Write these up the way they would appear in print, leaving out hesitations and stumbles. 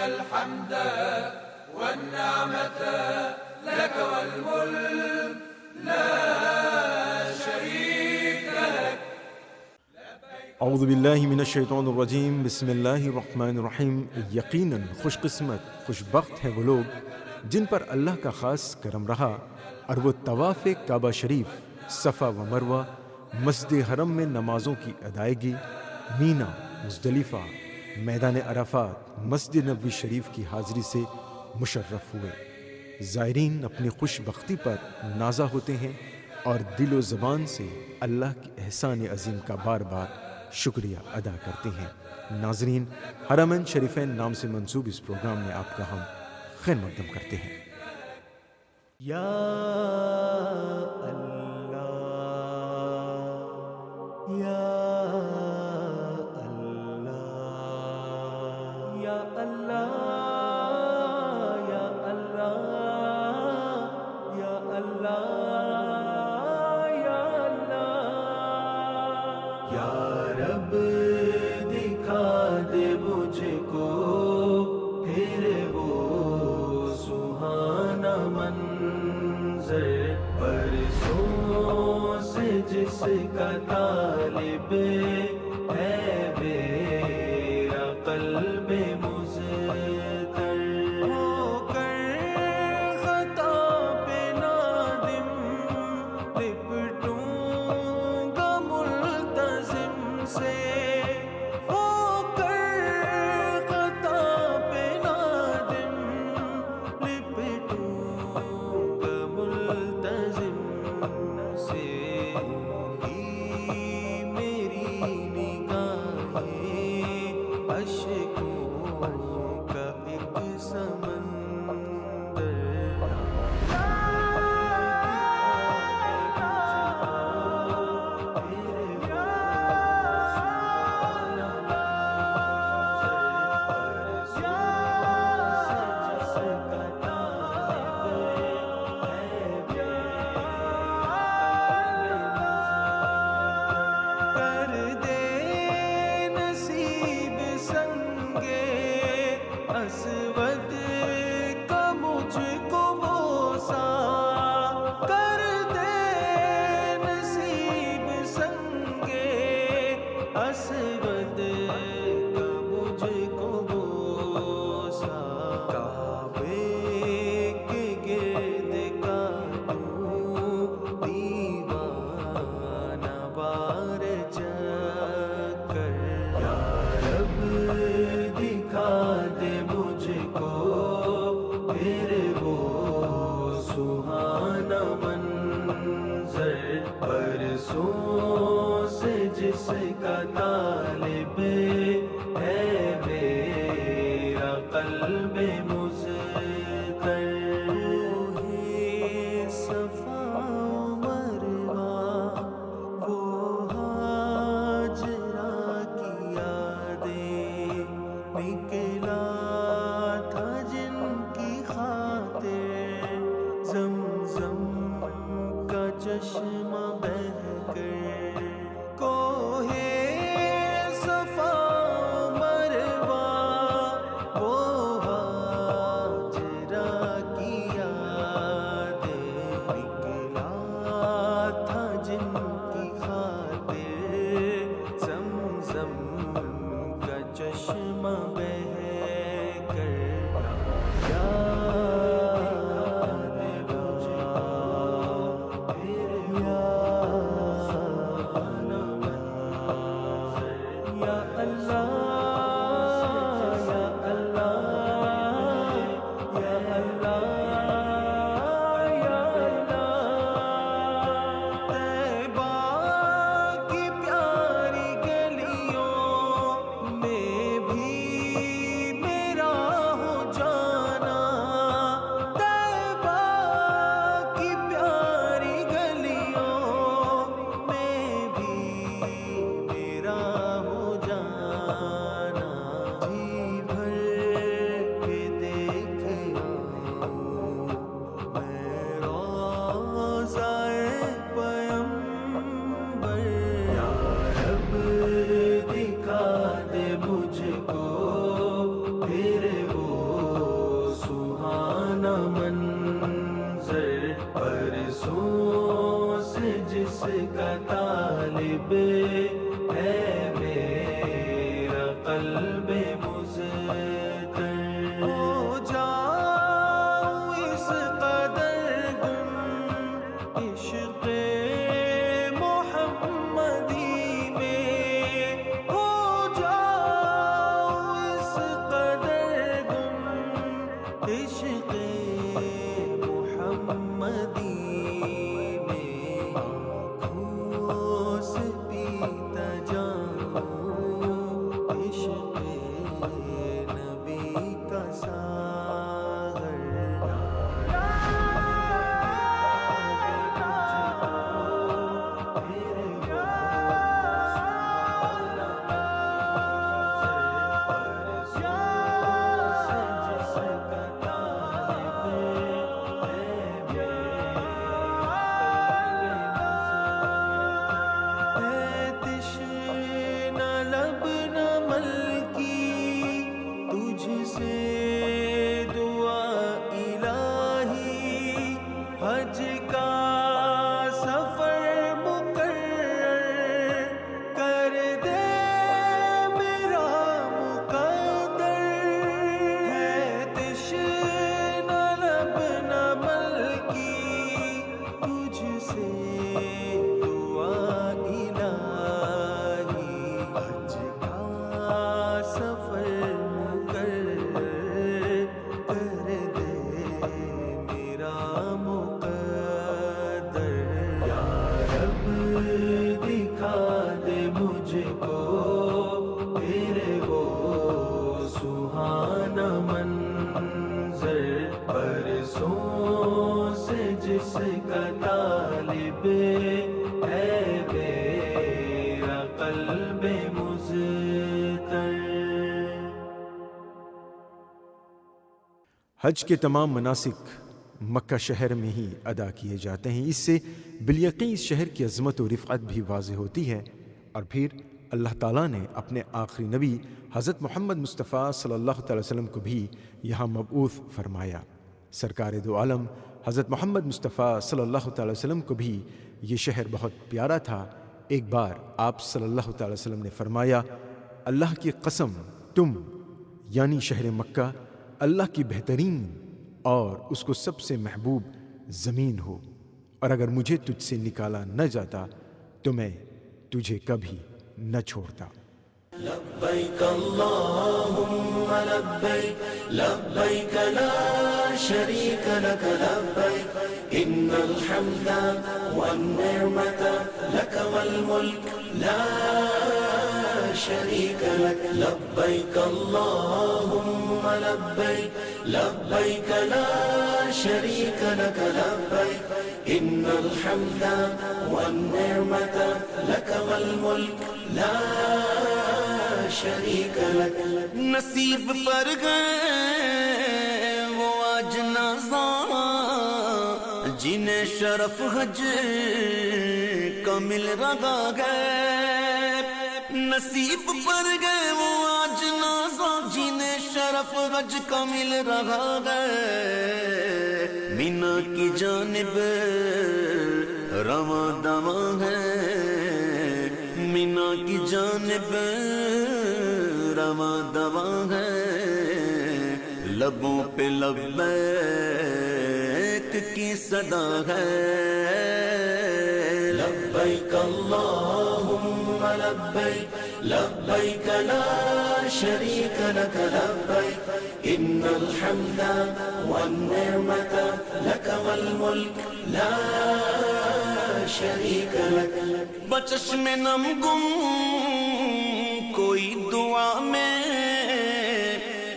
الحمد والنعمة لك والملك لا شريك لك. اعوذ باللہ من الشیطان الرجیم، بسم اللہ الرحمن الرحیم۔ یقیناً خوش قسمت، خوش بخت ہیں وہ لوگ جن پر اللہ کا خاص کرم رہا اور وہ طواف کعبہ شریف، صفا و مروہ، مسجد حرم میں نمازوں کی ادائیگی، مینا، مزدلفہ، میدان عرفات، مسجد نبوی شریف کی حاضری سے مشرف ہوئے۔ زائرین اپنی خوش بختی پر نازا ہوتے ہیں اور دل و زبان سے اللہ کے احسان عظیم کا بار بار شکریہ ادا کرتے ہیں۔ ناظرین، حرمین شریفین نام سے منسوب اس پروگرام میں آپ کا ہم خیر مقدم کرتے ہیں۔ یا اللہ، یا اللہ، یا اللہ، یا اللہ، یا اللہ، یا اللہ۔ یا رب دکھا دے مجھ کو پھر وہ سہانا منظر، برسوں سے جس کا طالب ہے میرا قلب مزتر، ہو کر خطا پہ نادم لپٹوں گا ملتزم سے، ہو کر خطا پہ نادم لپٹوں گا ملتزم سے، ہوگی میری نگاہیں اشکوں کا ایک سمندر۔ کر دے نصیب سنگے اسود کا مجھ کو بوسا، کر دے نصیب سنگے اسود کا مجھ کو بوسا، کعبے کے گرد کاٹوں دیوانہ وار چکر۔ یا رب دکھا دے مجھ کو پھر وہ سہانا منظر، برسوں سے جس کا طالب ہے میرا قلب مزتر، ہے صفا و مروہ وہ ہاجرہ کی یادیں، نکلا تھا جن کی خاطر زمزم کا چشمہ بہہ کر، کوہ صفا و مروہ وہ ہاجرہ کی یادیں، نکلا تھا جن کی خاطر زمزم کا چشمہ بہہ کر۔ یا طالب ہے میرا قلب مزتر، ہو جاؤ اس قدر گم عشق محمدی میں، ہو جاؤ اس قدر گم عشق محمدی میں، آنکھوں سے پیتا جاؤں عشق نبی کا ساغر، لب نہ ملکی تجھ سے دعا الہی، حج کا سفر مقرر کر دے میرا مقدر، ہے تشنہ لب نہ ملکی تجھ سے دعا الہی، حج کا سفر مقرر کر دے میرا مقدر، یا رب دکھا دے مجھ کو تیرے وہ سہانا منظر، برسوں سے جس کا طالب ہے میرا قلب مزتر۔ حج کے تمام مناسک مکہ شہر میں ہی ادا کیے جاتے ہیں، اس سے بالیقین اس شہر کی عظمت و رفعت بھی واضح ہوتی ہے، اور پھر اللہ تعالیٰ نے اپنے آخری نبی حضرت محمد مصطفیٰ صلی اللہ تعالی وسلم کو بھی یہاں مبعوث فرمایا۔ سرکار دو عالم حضرت محمد مصطفیٰ صلی اللہ تعالی وسلم کو بھی یہ شہر بہت پیارا تھا۔ ایک بار آپ صلی اللہ تعالی وسلم نے فرمایا، اللہ کی قسم تم یعنی شہر مکہ اللہ کی بہترین اور اس کو سب سے محبوب زمین ہو، اور اگر مجھے تجھ سے نکالا نہ جاتا تو میں تجھے کبھی نہ چھوڑتا۔ لبیک اللہم لبیک لبیک لا شریک لک لبیک ان الحمد والنعمت لک والملک لا شریک لک لبیک اللہم لبیک لبیک لا شریک لک لبیک ان الحمد والنعمت لک والملک لا شریک لک۔ نصیب پر گئے وہ آج نازاں جنہیں شرف حج کا مل رہا ہے، نصیب پر گئے وہ آج نازاں جنہیں شرف حج کا مل رہا ہے، مینا کی جانب رواں دواں ہے، مینا کی جانب رواں دواں ہے، لبوں پہ لبیک کی صدا ہے۔ لبیک اللہم لبیک لبیک لا شریک لک لبیک ان الحمد والنعمت لک والملک لا شریک لک۔ بچشم نم گم کوئی دعا میں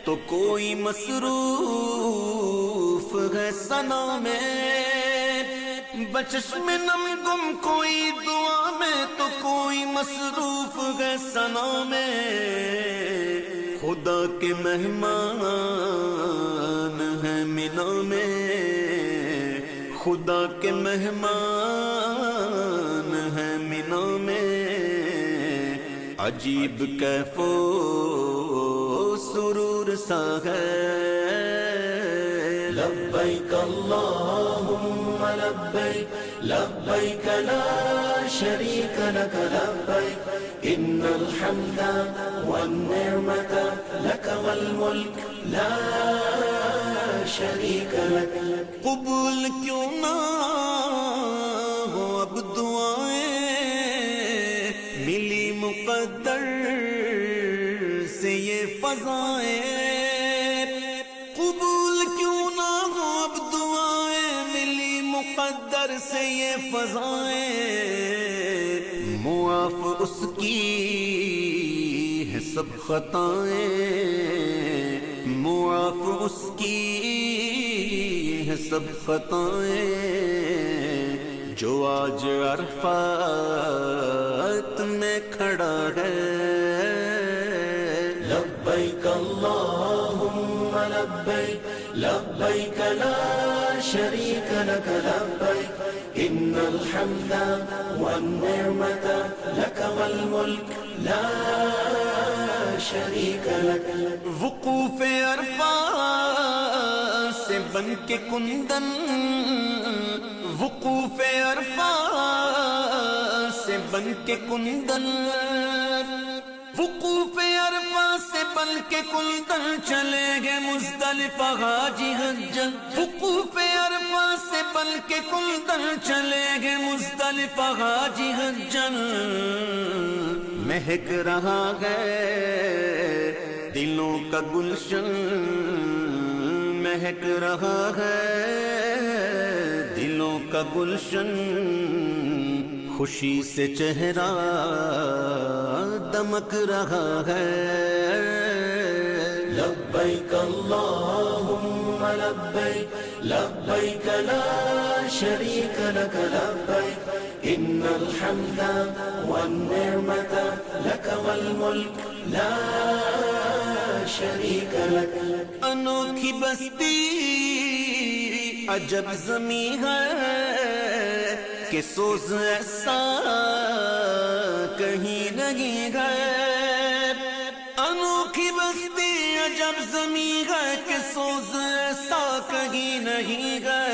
تو کوئی مصروف ہے ثنا میں، بچشم نم گم کوئی دعا میں تو کوئی مصروف ہے ثنا میں، خدا کے مہمان ہیں مینا میں، خدا کے مہمان ہیں مینا میں، عجیب کیف و سرور سا ہے۔ لبیک اللہم لبیک لبیک لا شریک لک لبیک ان الحمد والنعمت لک والملک لا شریک لک. قبول کیوں نہ ہو اب دعائیں ملی مقدر سے یہ فضائیں. قبول کیوں نہ ہو اب دعائیں ملی مقدر سے یہ فضائیں. معاف اس کی ہے سب خطائیں معاف اس کی ہے سب خطائیں جو آج عرفات میں کھڑا ہے. لبیک اللہم لبیک لبیک لا شریک لک لبیک ان الحمد والنعمت لک والملک لا شریک لک. وقوف عرفات سے بن کے کندن وقوف عرفات سے بن کے کندن وقوف عرفات سے بن کے کندن چلے گئے مزدلفہ حاجی حجاج. وقوف عرفات سے بن کے کندن چلے گئے مزدلفہ حاجی حجاج. مہک رہا ہے دلوں کا گلشن مہک رہا ہے دلوں کا گلشن خوشی سے چہرہ دمک رہا ہے. لبیک اللہم لبیک لبیک لا شریک لک لبیک ان الحمد والنعمت لک والملک لا شریک لک. انوکھی بستی عجب زمیں ہے کہ سوز ایسا کہیں نہیں ہے. انوکھی بستی عجب زمیں ہے کہ سوز ایسا کہیں نہیں ہے.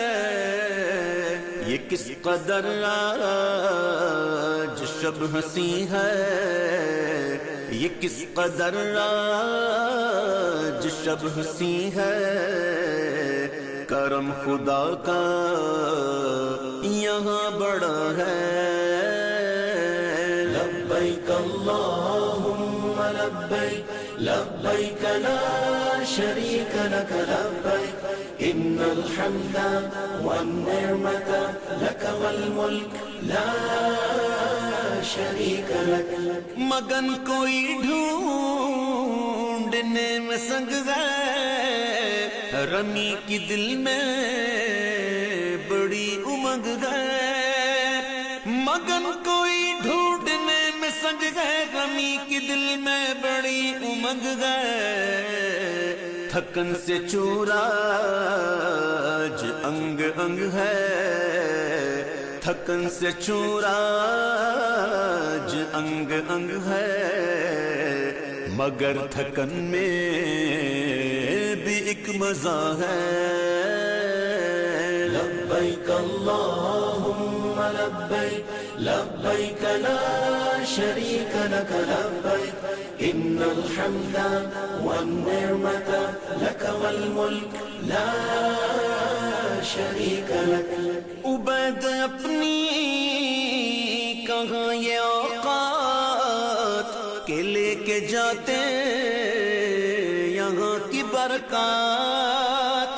یہ کس قدر آج شب ہنسی ہے یہ کس قدر آج شب ہنسی ہے. کرم خدا کا یہاں بڑا ہے. لبیک اللہم لبیک لبیک لا شریک لک لبیک ان الحمد والنعمت لک والملک لا شریک لک. مگن کوئی ڈھونڈنے میں سنگ ہے رمی کی دل میں بڑی امنگ ہے. مگن کوئی ڈھونڈنے میں سنگ ہے رمی کی دل میں بڑی امنگ ہے. تھکن سے چورا آج انگ انگ ہے تھکن سے چورا آج انگ انگ ہے. مگر تھکن میں بھی ایک مزہ ہے. لبیک اللہم لبیک لبیک لا شریک لک لبیک ان الحمد والنعمت لک والملک لا شریک لک. عبید اپنی کہاں یہ اوقات کہ لے کے جاتے یہاں کی برکات.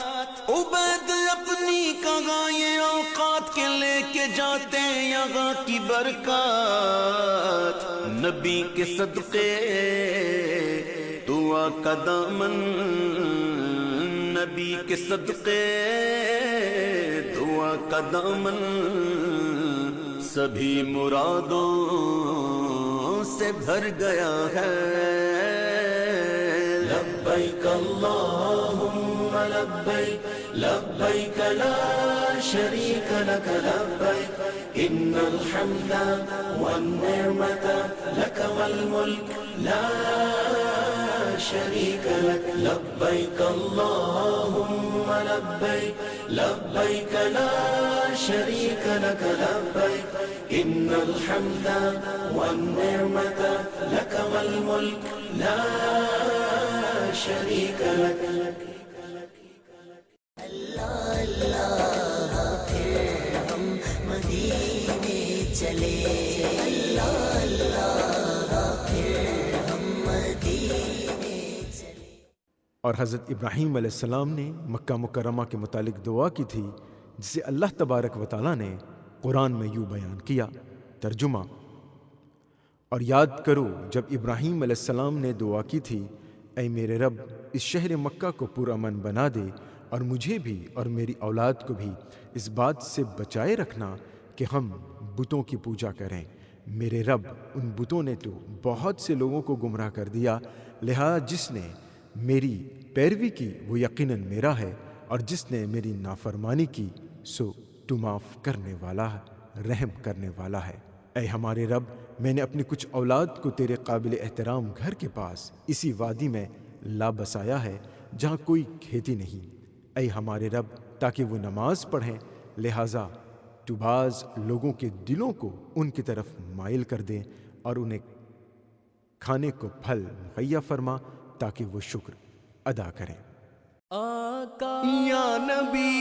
عبید اپنی کہاں یہ اوقات کہ لے کے جاتے یہاں کی برکات. نبی کے صدقے دعا کا دامن نبی کے صدقے دعا کا دامن سبھی مرادوں سے بھر گیا ہے. لبیک اللہم لبیک لبیک لا شریک لک لبیک ان الحمد والنعمت لک والملک لا شريك لك لبيك اللهم لبيك لبيك لا شريك لك لبيك إن الحمد والنعمة لك والملك لا شريك لك. اور حضرت ابراہیم علیہ السلام نے مکہ مکرمہ کے متعلق دعا کی تھی، جسے اللہ تبارک و تعالیٰ نے قرآن میں یوں بیان کیا. ترجمہ: اور یاد کرو جب ابراہیم علیہ السلام نے دعا کی تھی، اے میرے رب، اس شہر مکہ کو پرامن بنا دے اور مجھے بھی اور میری اولاد کو بھی اس بات سے بچائے رکھنا کہ ہم بتوں کی پوجا کریں. میرے رب، ان بتوں نے تو بہت سے لوگوں کو گمراہ کر دیا، لہذا جس نے میری پیروی کی وہ یقیناً میرا ہے، اور جس نے میری نافرمانی کی سو تو معاف کرنے والا ہے، رحم کرنے والا ہے. اے ہمارے رب، میں نے اپنی کچھ اولاد کو تیرے قابل احترام گھر کے پاس اسی وادی میں لا بسایا ہے جہاں کوئی کھیتی نہیں. اے ہمارے رب، تاکہ وہ نماز پڑھیں، لہٰذا تو بعض لوگوں کے دلوں کو ان کی طرف مائل کر دیں اور انہیں کھانے کو پھل مہیا فرما تاکہ وہ شکر ادا کریں. یا نبی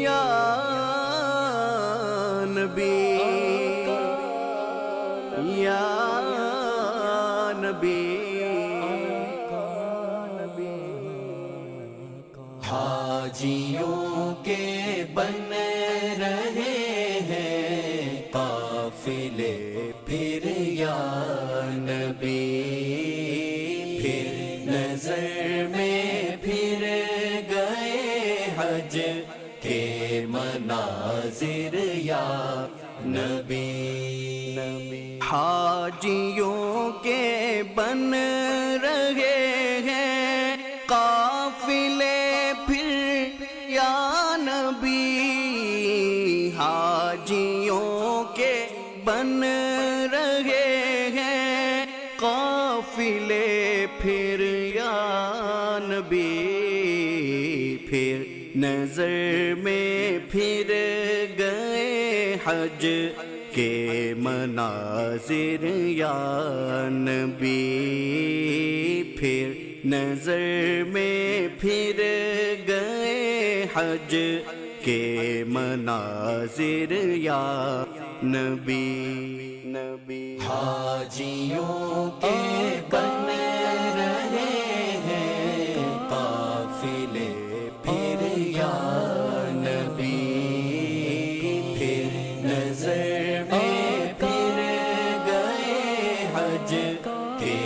یا نبی یا نبی حاجیوں کے بن رہے ہیں قافلے پھر یا نبی، پھر نظر میں پھر گئے حج کے مناظر یا نبی. حاجیوں کے بن رہے ہیں قافلے پھر یا نبی، حاجیوں کے بن رہے ہیں قافلے پھر یا نبی، پھر نظر میں پھر گئے حج کے مناظر یا نبی، پھر نظر میں پھر گئے حج کے مناظر یا نبی. حاجیوں کے بن رہے ہیں قافلے پھر یا نبی، پھر نظر میں پھر گئے حج کے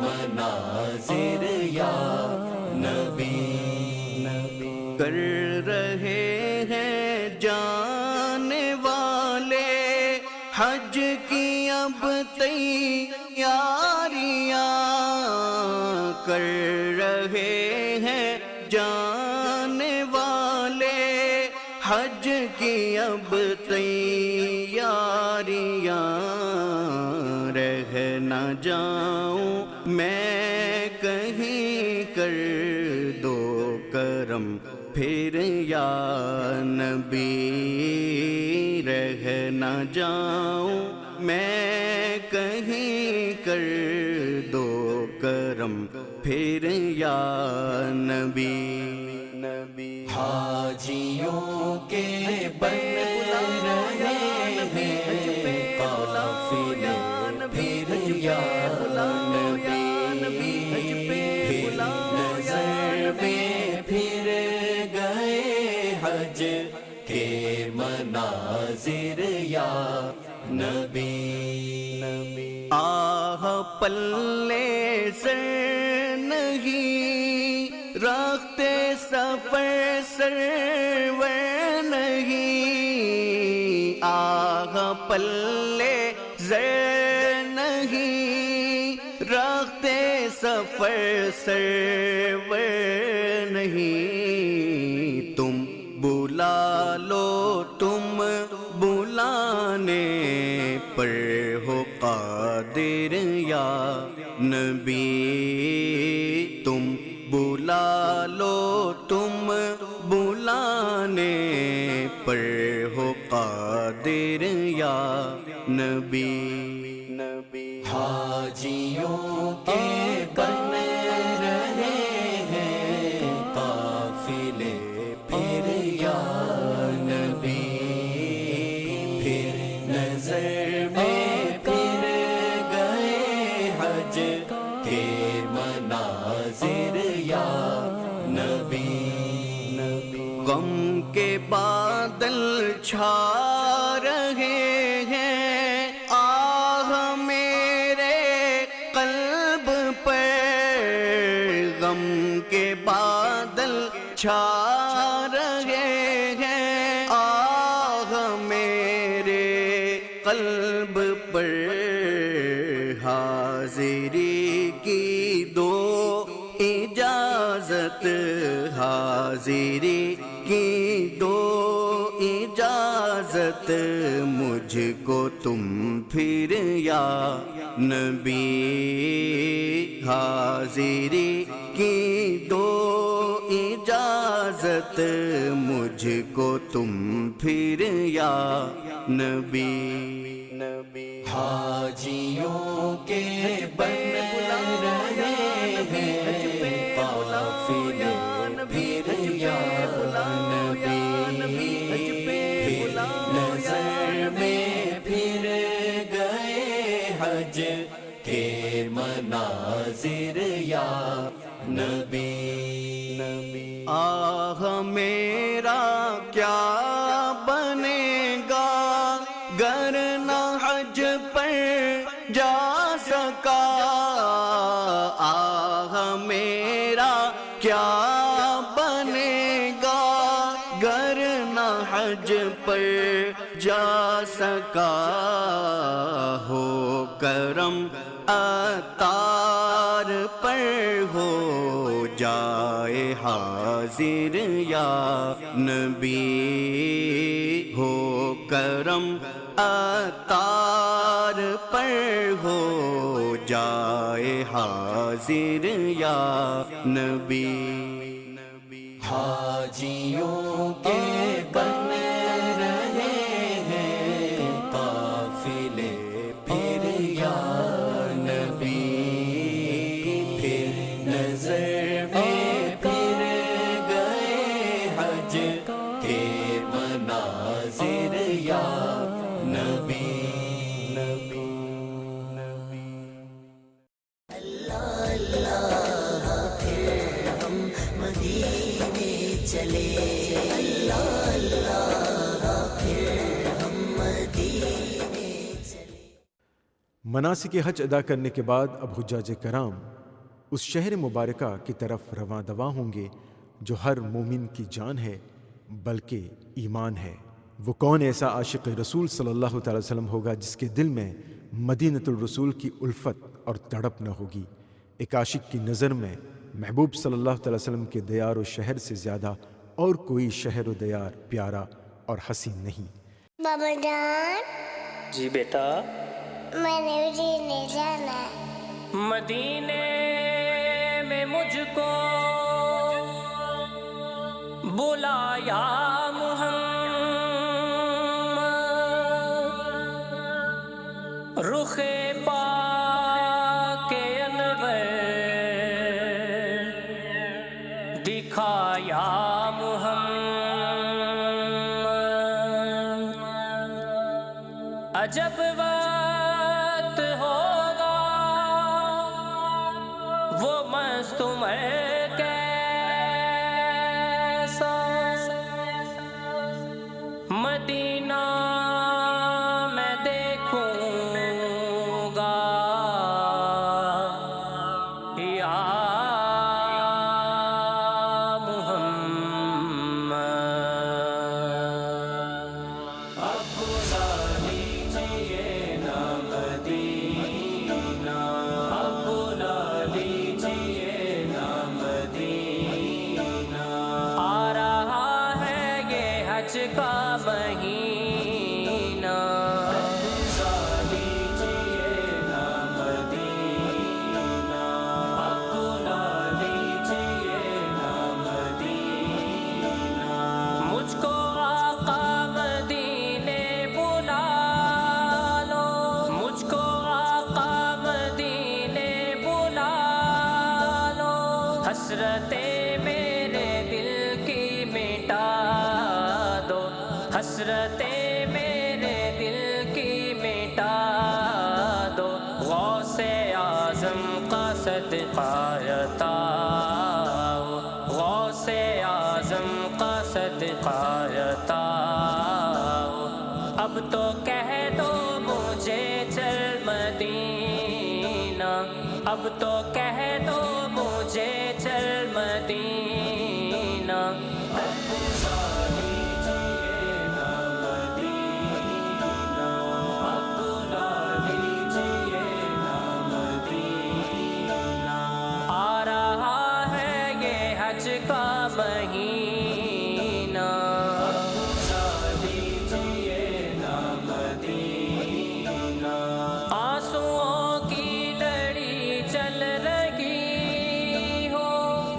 مناظر یا نبی. کر رہے ہیں جانے والے حج کی اب تیاریاں، کر رہے ہیں جانے والے حج کی اب تیاریاں. رہ نہ جاؤں میں کہیں، کر دو کرم پھر یا نبی، رہ نہ جاؤں میں کہیں، کر دو کرم پھر یا نبی. حاجیوں کے بن رہے ہیں قافلے پھر یا نبی، پھر نظر میں پھر گئے حج کے مناظر یا نبی. آہ پلے سر نہیں رکھتے سفر سرور نہیں، آہ پلے زر نہیں رکھتے سفر سرور نہیں. تم بلا لو، تم بلانے پر یا نبی تم بلا لو تم بلانے پر ہو قادر یا نبی حاجیوں کے بن رہے ہیں قافلے پھر یا نبی پھر نظر میں پھر گئے حج کے مناظر یا نبی غم کے بادل چھا رہے ہیں آہ میرے قلب پر غم کے بادل چھا رہے ہیں آہ میرے قلب پر حاضری کی دو اجازت حاضری کی دو اجازت مجھ کو تم پھر یا نبی حاضری کی دو اجازت مجھ کو تم پھر یا نبی حاجیوں کے بن رہے ہیں قافلے پھر یا نبی پھر نظر میں پھر گئے حج کے مناظر یا نبی آہ میرا کیا بنے گا گر نہ حج پر جا سکا آہ میرا کیا بنے گا گر نہ حج پر جا سکا ہو کرم عطار پر ہو جائے حاضر یا نبی ہو کرم عطار پر ہو جائے حاضر یا نبی حاجیوں کے بن رہے ہیں قافلے پھر یا نبی پھر نظر میں پھر گئے حج کے مناظر یا نبی چلے اللہ اللہ پھر ہم مدینے چلے۔ مناسک حج ادا کرنے کے بعد اب حجاج کرام اس شہر مبارکہ کی طرف رواں دواں ہوں گے جو ہر مومن کی جان ہے بلکہ ایمان ہے۔ وہ کون ایسا عاشق رسول صلی اللہ تعالی وسلم ہوگا جس کے دل میں مدینۃ الرسول کی الفت اور تڑپ نہ ہوگی۔ ایک عاشق کی نظر میں محبوب صلی اللہ تعالی وسلم کے دیار و شہر سے زیادہ اور کوئی شہر و دیار پیارا اور حسین نہیں۔ بابا جان جی بیٹا، میں نے مدینے جانا ہے۔ مدینے میں مجھ کو بلایا محمد، رخ پاک انور دکھایا محمد، عجب وقت ہوگا وہ مستمر کیسا، مدینہ میں دیکھوں گا یا کا مہینہ، حسرتیں میرے دل کی مٹا دو، غوث اعظم کا صدقہ عطا ہو، غوث اعظم کا صدقہ عطا ہو۔ اب تو کہہ دو مجھے چل مدینہ، اب تو کہہ دو مجھے چل مدینہ۔ آ رہا ہے یہ حج کا مہینہ، آنسوؤں کی لڑی چل رہی ہو،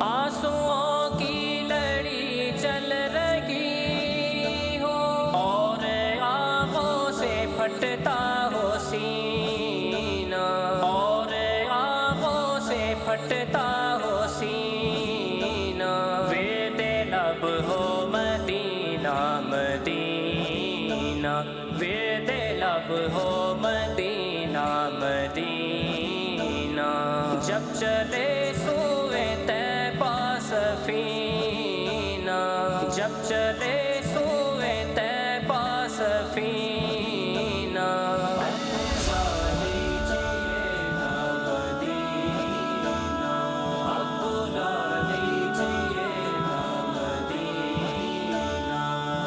آنسوؤں کی لڑی چل رہی ہو، اور آنکھوں سے پھٹتا ہو سینہ، اور آنکھوں سے پھٹتا ہو سینہ۔ وید لب ہو مدینہ مدینہ، وید لب ہو مدینہ مدینہ۔ جب چلے سوئے طیبہ سفینہ، جب چلے سوئے طیبہ سفینہ۔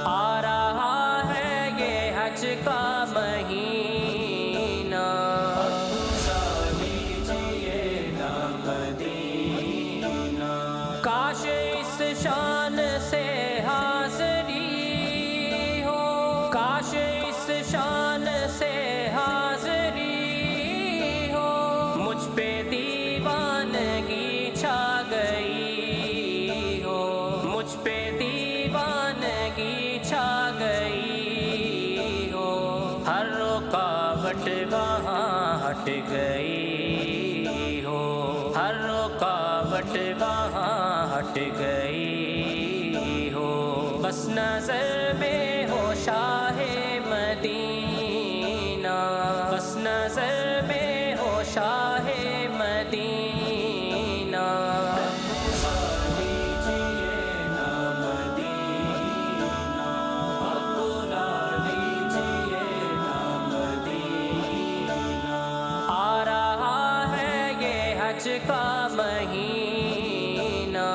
آ رہا ہے یہ حج کا مہینہ، کاش اس شان سے حاضری ہو، کاش اس شان سے حاضری ہو، مجھ پہ دیوانگی چھا گئی ہو، مجھ پہ دیوانگی چھا گئی ہو، ہر رکاوٹ وہاں ہٹ گئی ہو، ہر رکاوٹ وہاں ہٹ گئی ہو، بس نظر میں ہو شاہ مدینہ، بس نظر میں ہو شاہ مدینہ۔ آ رہا ہے یہ حج کا مہینہ،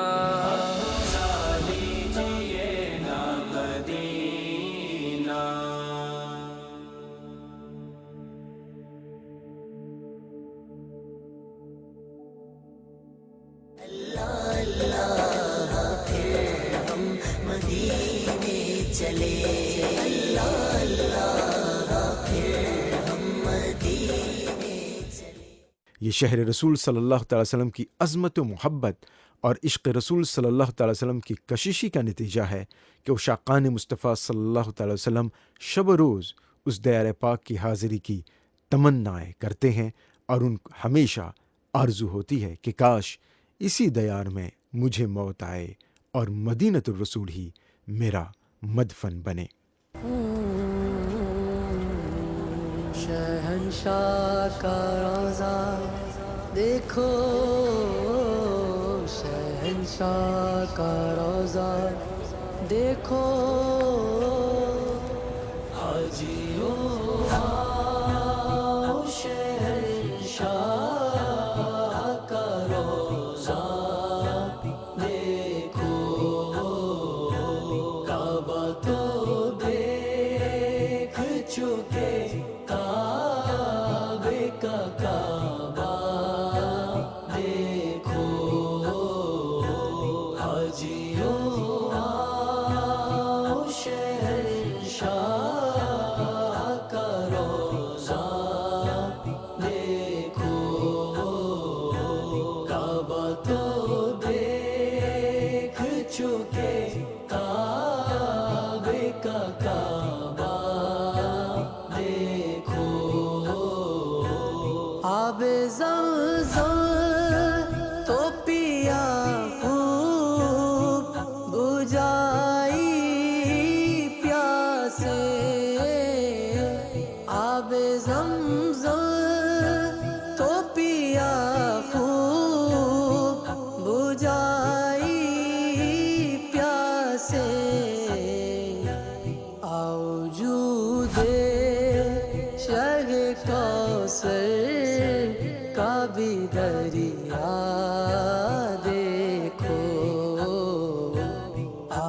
پھر ہم مدینے چلے، اللہ اللہ پھر ہم مدینے چلے۔ یہ شہر رسول صلی اللہ تعالی وسلم کی عظمت و محبت اور عشق رسول صلی اللہ تعالی وسلم کی کشیشی کا نتیجہ ہے کہ اشاقان مصطفیٰ صلی اللہ تعالی وسلم شب و روز اس دیار پاک کی حاضری کی تمنائیں کرتے ہیں، اور ان کو ہمیشہ آرزو ہوتی ہے کہ کاش اسی دیار میں مجھے موت آئے اور مدینۃ الرسول ہی میرا مدفن بنے۔ شہنشاہ کا روضہ دیکھو، شہنشاہ کا روضہ دیکھو، حاجیوں آؤ شہنشاہ کا روضہ دیکھو، کعبہ تو دیکھ چکے، کعبے کا کعبہ دیکھو، حاجیوں آؤ شہنشاہ کا روضہ دیکھو، کعبہ تو دیکھ چکے، کعبے کا کعبہ دیکھو، آب زمزم تو پیا خوب بجائی پیاس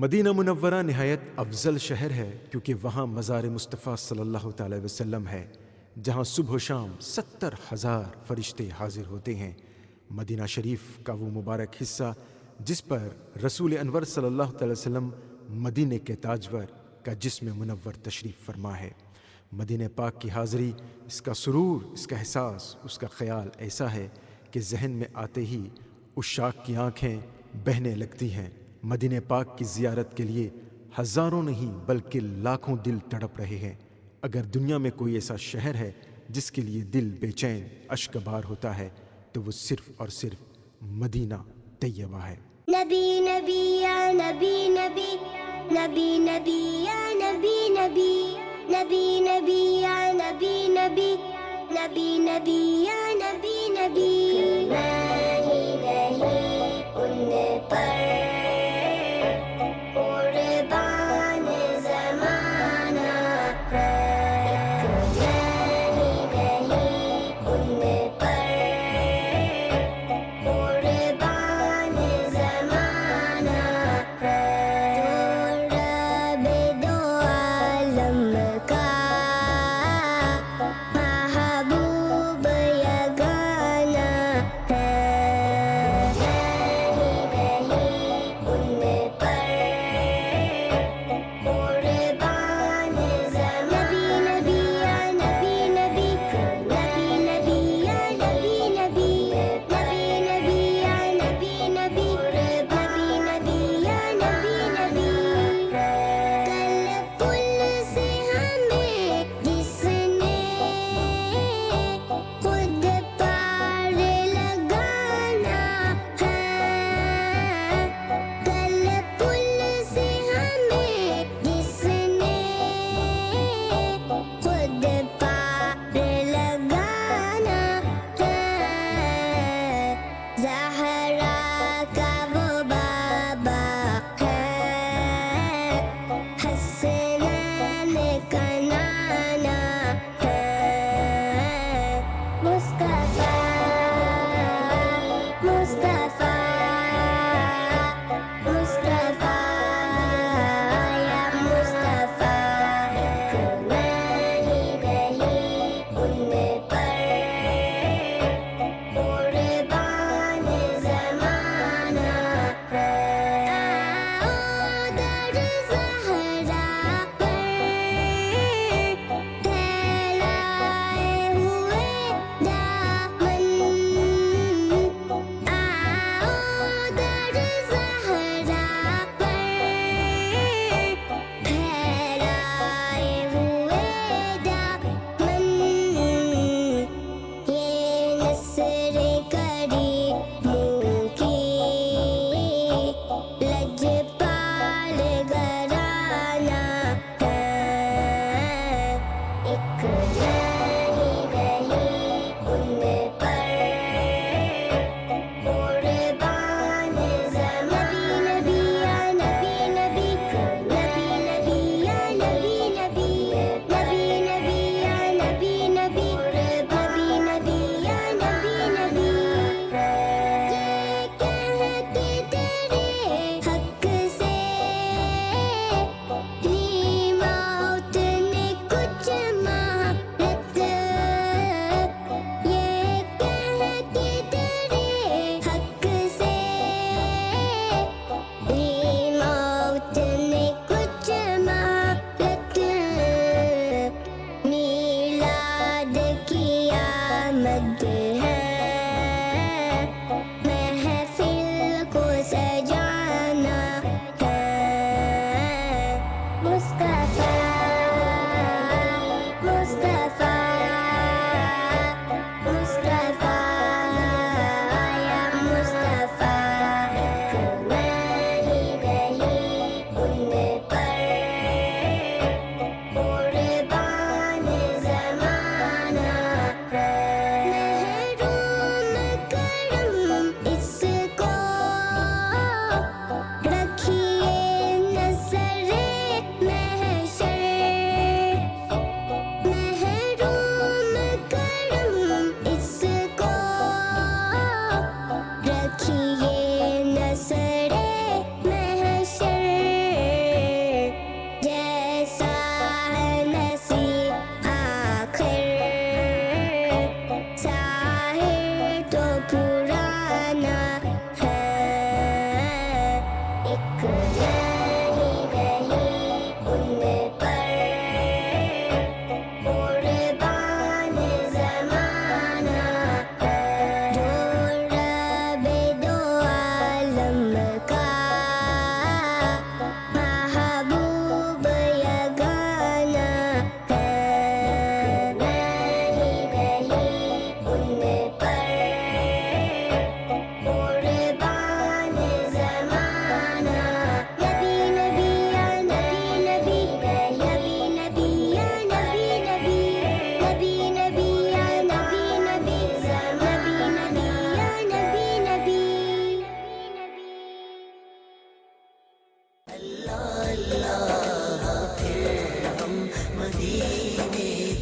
مدینہ منورہ نہایت افضل شہر ہے کیونکہ وہاں مزار مصطفیٰ صلی اللہ تعالی وسلم ہے، جہاں صبح و شام 70,000 فرشتے حاضر ہوتے ہیں۔ مدینہ شریف کا وہ مبارک حصہ جس پر رسول انور صلی اللہ تعالی وسلم مدینہ کے تاجور کا جسم منور تشریف فرما ہے۔ مدینہ پاک کی حاضری، اس کا سرور، اس کا احساس، اس کا خیال ایسا ہے کہ ذہن میں آتے ہی عشاق کی آنکھیں بہنے لگتی ہیں۔ مدینہ پاک کی زیارت کے لیے ہزاروں نہیں بلکہ لاکھوں دل تڑپ رہے ہیں۔ اگر دنیا میں کوئی ایسا شہر ہے جس کے لیے دل بے چین اشکبار ہوتا ہے تو وہ صرف اور صرف مدینہ طیبہ ہے۔ نبی نبی یا نبی نبی، نبی نبی یا نبی نبی، نبی نبی یا نبی نبی، نبی نبی یا نبی نبی۔ نہیں ان پر قربان زمانہ ہے، نہیں ان پر قربان زمانہ ہے، جو رب دو عالم کا محبوب یگانہ ہے، نہیں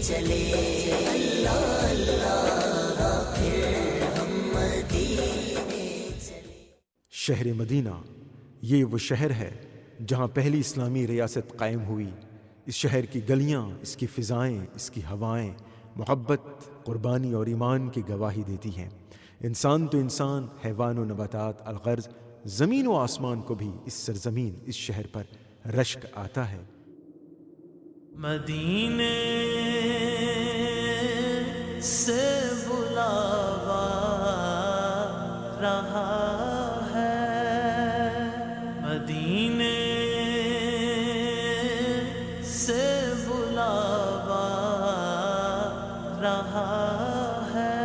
چلے اللہ اللہ پھر ہم مدینے چلے. شہر مدینہ یہ وہ شہر ہے جہاں پہلی اسلامی ریاست قائم ہوئی. اس شہر کی گلیاں، اس کی فضائیں، اس کی ہوائیں محبت، قربانی اور ایمان کی گواہی دیتی ہیں. انسان تو انسان، حیوان و نباتات، الغرض زمین و آسمان کو بھی اس سرزمین، اس شہر پر رشک آتا ہے. مدینے سے بلاوا رہا ہے، مدینے سے بلاوا رہا ہے،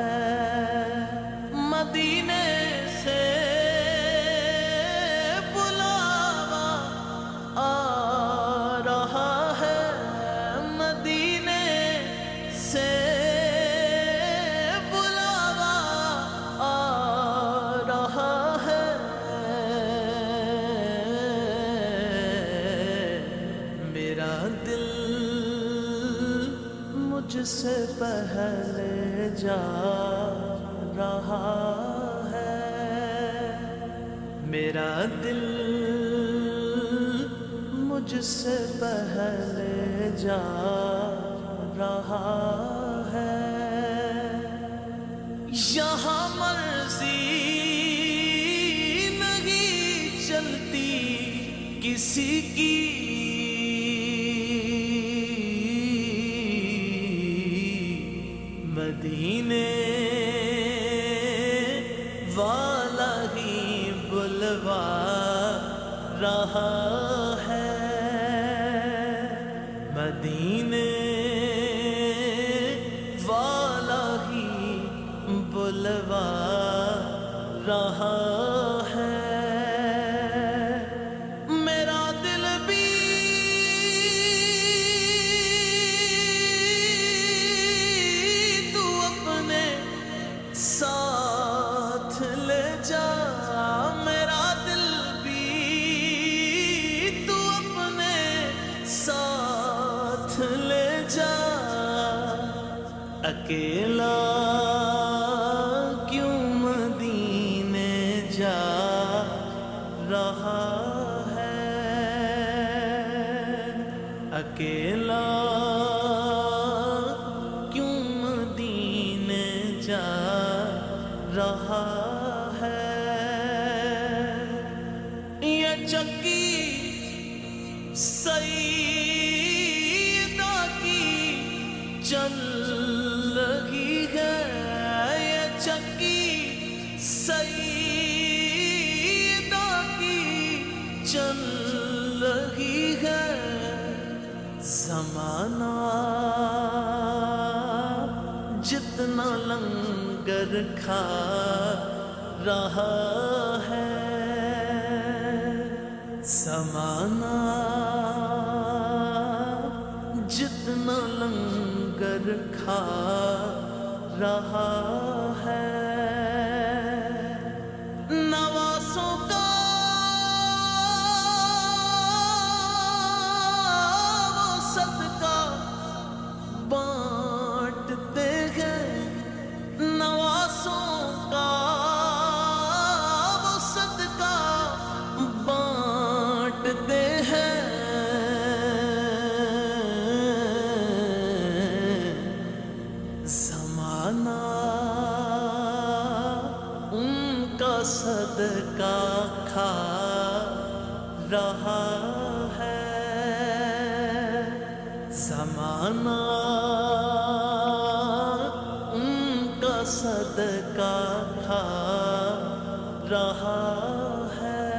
مدینے سے بلاوا آ رہا ہے، مدینے سے بلاوا آ رہا ہے. میرا دل مجھ سے پہلے جا رہا ہے، میرا دل مجھ سے پہلے جا رہا ہے. یہاں مرضی نہیں چلتی کسی کی، مدینے والا ہی بلوا رہا ہے، مدینے والا ہی بلوا رہا ہے. میرا دل بھی تو اپنے ساتھ لے جا، میرا دل بھی تو اپنے ساتھ لے جا. اکیلا کیوں مدینے جا رہا ہے، اکیلا کیوں مدینے جا رہا ہے. یہ چکی سیدہ کی چل رہی ہے، یہ چکی سیدہ کی چل رہی ہے. زمانہ جتنا لنگر کھا رہا ہے، زمانہ جتنا لنگر کھا رہا ہے. نوازوں کا وہ صدقہ بانٹتے ہیں، نوازوں کا وہ صدقہ بانٹتے ہیں. زمانہ ان کا صدقہ کھا رہا ہے، زمانہ ان کا صدقہ کھا رہا ہے.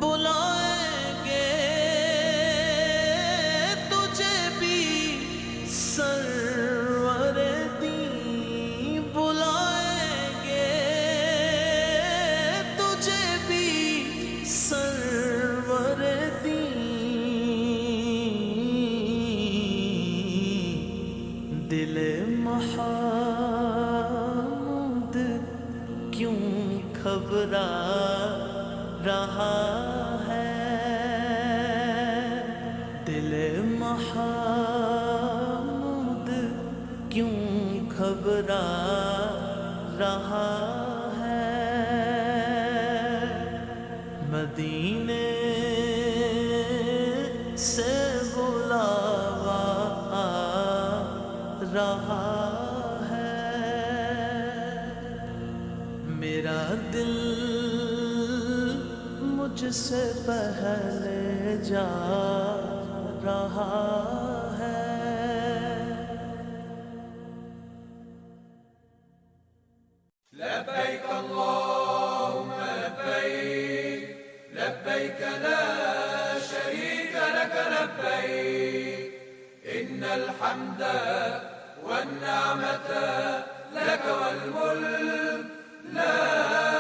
بلائیں گے تجھے بھی سرور دی، بلائیں گے تجھے بھی سرور دی. دل محمود کیوں سے بلاوا آ رہا ہے، میرا دل مجھ سے پہلے جا رہا ہے۔ لبيك اللهم لبيك لبيك لا شريك لك لبيك إن الحمد والنعمة لك والملك لا